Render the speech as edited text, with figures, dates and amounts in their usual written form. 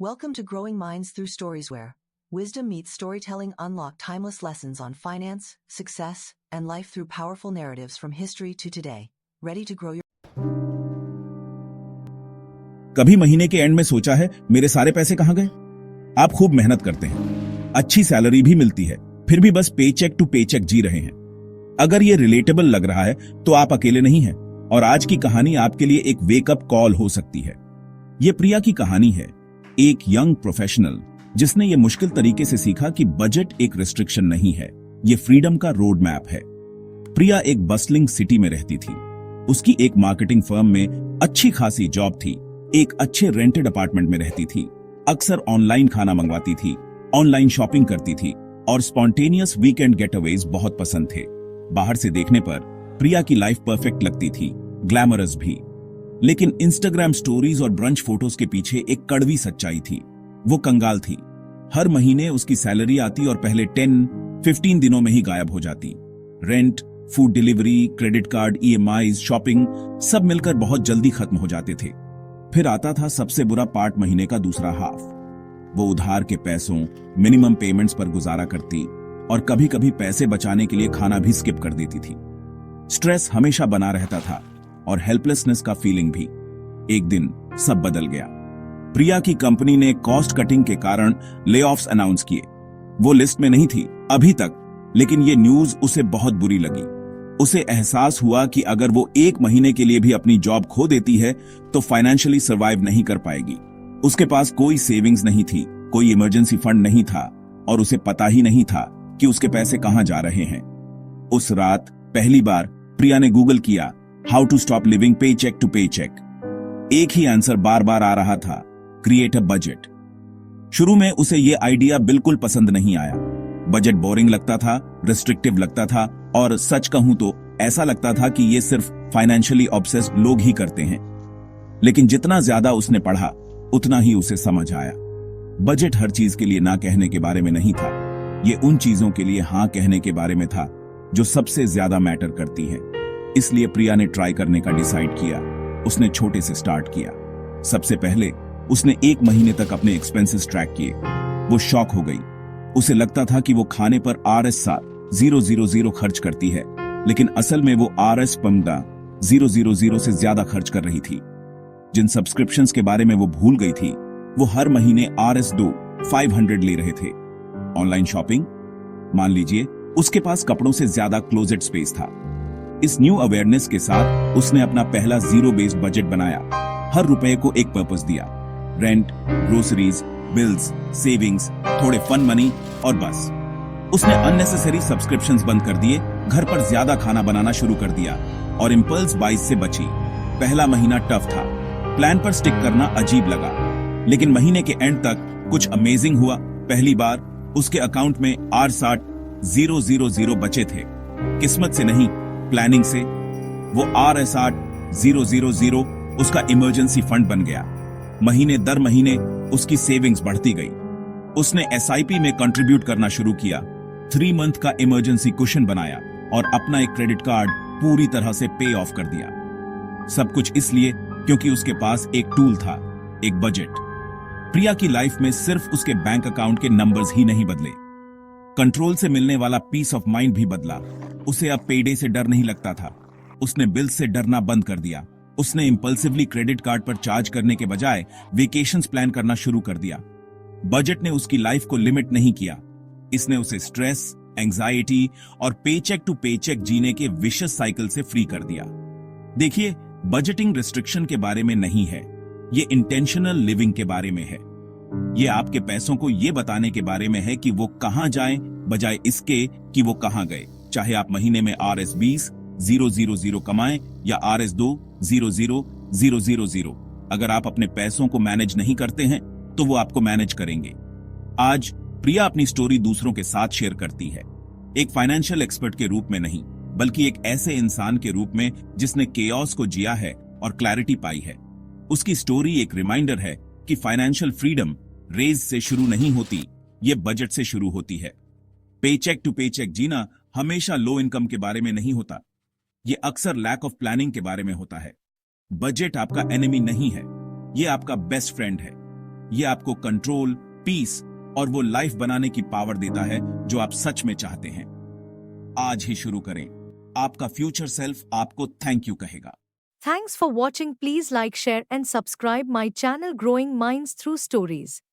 Welcome to Growing Minds Through Stories, where wisdom meets storytelling. Unlock timeless lessons on finance, success, and life through powerful narratives from history to today. Ready to grow your... कभी महीने के and में सोचा है मेरे सारे पैसे कहां गए? आप खूब मेहनत करते हैं, अच्छी सैलरी भी मिलती है, फिर भी बस पेचेक टू पेचेक जी रहे हैं। अगर ये रिलेटेबल लग रहा है तो आप अकेले नहीं हैं, और आज की कहानी आपके लिए एक वेकअप कॉल हो सकती है। ये प्रिया की कहानी है, एक यंग प्रोफेशनल जिसने ये मुश्किल तरीके से सीखा कि बजट एक रिस्ट्रिक्शन नहीं है, ये फ्रीडम का रोड मैप है। प्रिया एक बस्लिंग सिटी में रहती थी। उसकी एक मार्केटिंग फर्म में अच्छी खासी जॉब थी, एक अच्छे रेंटेड अपार्टमेंट में रहती थी, अक्सर ऑनलाइन खाना मंगवाती थी, ऑनलाइन शॉपिंग करती थी और स्पॉन्टेनियस वीकेंड गेटअवेज बहुत पसंद थे। बाहर से देखने पर प्रिया की लाइफ परफेक्ट लगती थी, ग्लैमरस भी, लेकिन इंस्टाग्राम स्टोरीज और ब्रंच फोटोज के पीछे एक कड़वी सच्चाई थी। वो कंगाल थी। हर महीने उसकी सैलरी आती और पहले 10-15 दिनों में ही गायब हो जाती। Rent, food delivery, credit card, EMIs, shopping सब मिलकर बहुत जल्दी खत्म हो जाते थे। फिर आता था सबसे बुरा पार्ट, महीने का दूसरा हाफ। वो उधार के पैसों, मिनिमम पेमेंट्स पर गुजारा करती और कभी कभी पैसे बचाने के लिए खाना भी स्किप कर देती थी। स्ट्रेस हमेशा बना रहता था और हेल्पलेसनेस का फीलिंग भी। एक दिन सब बदल गया। प्रिया की कंपनी ने कॉस्ट कटिंग के कारण लेऑफ्स अनाउंस किए। वो लिस्ट में नहीं थी अभी तक, लेकिन ये न्यूज उसे बहुत बुरी लगी। उसे एहसास हुआ कि अगर वो एक महीने के लिए भी अपनी जॉब खो देती है तो फाइनेंशियली सर्वाइव नहीं कर पाएगी। उसके पास कोई सेविंग्स नहीं थी, कोई इमरजेंसी फंड नहीं था और उसे पता ही नहीं था कि उसके पैसे कहां जा रहे हैं। उस रात पहली बार प्रिया ने गूगल किया, how to stop living paycheck to paycheck. एक ही आंसर बार बार आ रहा था, क्रिएट अ बजट। शुरू में उसे यह आइडिया बिल्कुल पसंद नहीं आया। बजट बोरिंग लगता था, रिस्ट्रिक्टिव लगता था और सच कहूं तो ऐसा लगता था कि ये सिर्फ फाइनेंशियली ऑब्सेस्ड लोग ही करते हैं। लेकिन जितना ज्यादा उसने पढ़ा उतना ही उसे समझ आया, बजट हर चीज के लिए ना कहने के बारे में नहीं था। ये उन चीजों के लिए हां कहने के बारे में था जो सबसे ज्यादा मैटर करती है। इसलिए प्रिया ने ट्राई करने का डिसाइड किया। उसने छोटे से स्टार्ट किया। सबसे पहले उसने एक महीने तक अपने एक्सपेंसेस ट्रैक किए। वो शॉक हो गई। उसे लगता था कि वो खाने पर RS000 खर्च करती है, लेकिन असल में वो RS000 से ज्यादा खर्च कर रही थी। जिन सब्सक्रिप्शंस के बारे में वो भूल गई थी, वो हर महीने RS500 ले रहे थे। ऑनलाइन शॉपिंग, मान लीजिए उसके पास कपड़ों से ज्यादा क्लोजेट स्पेस था। इस न्यू अवेयरनेस के साथ उसने अपना पहला जीरो बेस्ड बजट बनाया। हर रुपए को एक पर्पस दिया, रेंट, ग्रोसरीज, बिल्स, सेविंग्स, थोड़े फन मनी और बस। उसने अननेसेसरी सब्सक्रिप्शंस बंद कर दिए, घर पर ज्यादा खाना बनाना शुरू कर दिया और इंपल्स बाइज से बची। पहला महीना टफ था, प्लान पर स्टिक करना अजीब लगा, लेकिन महीने के एंड तक कुछ अमेजिंग हुआ। पहली बार उसके अकाउंट में R6000 बचे थे। किस्मत से नहीं, प्लानिंग से। वो RS8000 उसका इमरजेंसी फंड बन गया। महीने दर महीने उसकी सेविंग्स बढ़ती गई। उसने SIP में कंट्रीब्यूट करना शुरू किया, 3 मंथ का इमरजेंसी कुशन बनाया और अपना एक क्रेडिट कार्ड पूरी तरह से पे ऑफ कर दिया। सब कुछ इसलिए क्योंकि उसके पास एक टूल था, एक बजट। प्रिया की लाइफ में सिर्फ उसके बैंक अकाउंट के नंबर्स ही नहीं बदले, कंट्रोल से मिलने वाला पीस ऑफ माइंड भी बदला। उसे अब पेडे से डर नहीं लगता था। उसने बिल से डरना बंद कर दिया। उसने इंपल्सिवली क्रेडिट कार्ड पर चार्ज करने के बजाय वेकेशंस प्लान करना शुरू कर दिया। बजट ने उसकी लाइफ को लिमिट नहीं किया, इसने उसे स्ट्रेस, एंजाइटी और पेचेक टू पेचेक जीने के विशियस साइकिल से फ्री कर दिया। देखिए, बजटिंग रिस्ट्रिक्शन के बारे में नहीं है, ये इंटेंशनल लिविंग के बारे में है। ये आपके पैसों को ये बताने के बारे में है कि वो कहां जाएं, बजाय इसके कि वो कहां गए। चाहे आप महीने में RS20000 कमाएं या RS200000। अगर आप अपने पैसों को मैनेज नहीं करते हैं तो वो आपको मैनेज करेंगे। आज प्रिया अपनी स्टोरी दूसरों के साथ शेयर करती है, एक फाइनेंशियल एक्सपर्ट के रूप में नहीं, बल्कि एक ऐसे इंसान के रूप में जिसने केओस को जिया है और क्लैरिटी पाई है। उसकी स्टोरी एक रिमाइंडर है कि फाइनेंशियल फ्रीडम रेज से शुरू नहीं होती, ये बजट से शुरू होती है। पेचेक टू पेचेक जीना हमेशा लो इनकम के बारे में नहीं होता, ये अक्सर लैक ऑफ प्लानिंग के बारे में होता है। बजट आपका एनिमी नहीं है, ये आपका बेस्ट फ्रेंड है। ये आपको कंट्रोल, पीस और वो लाइफ बनाने की पावर देता है जो आप सच में चाहते हैं। आज ही शुरू करें। आपका फ्यूचर सेल्फ आपको थैंक यू कहेगा। Thanks for watching. Please like, share and subscribe my channel Growing Minds Through Stories.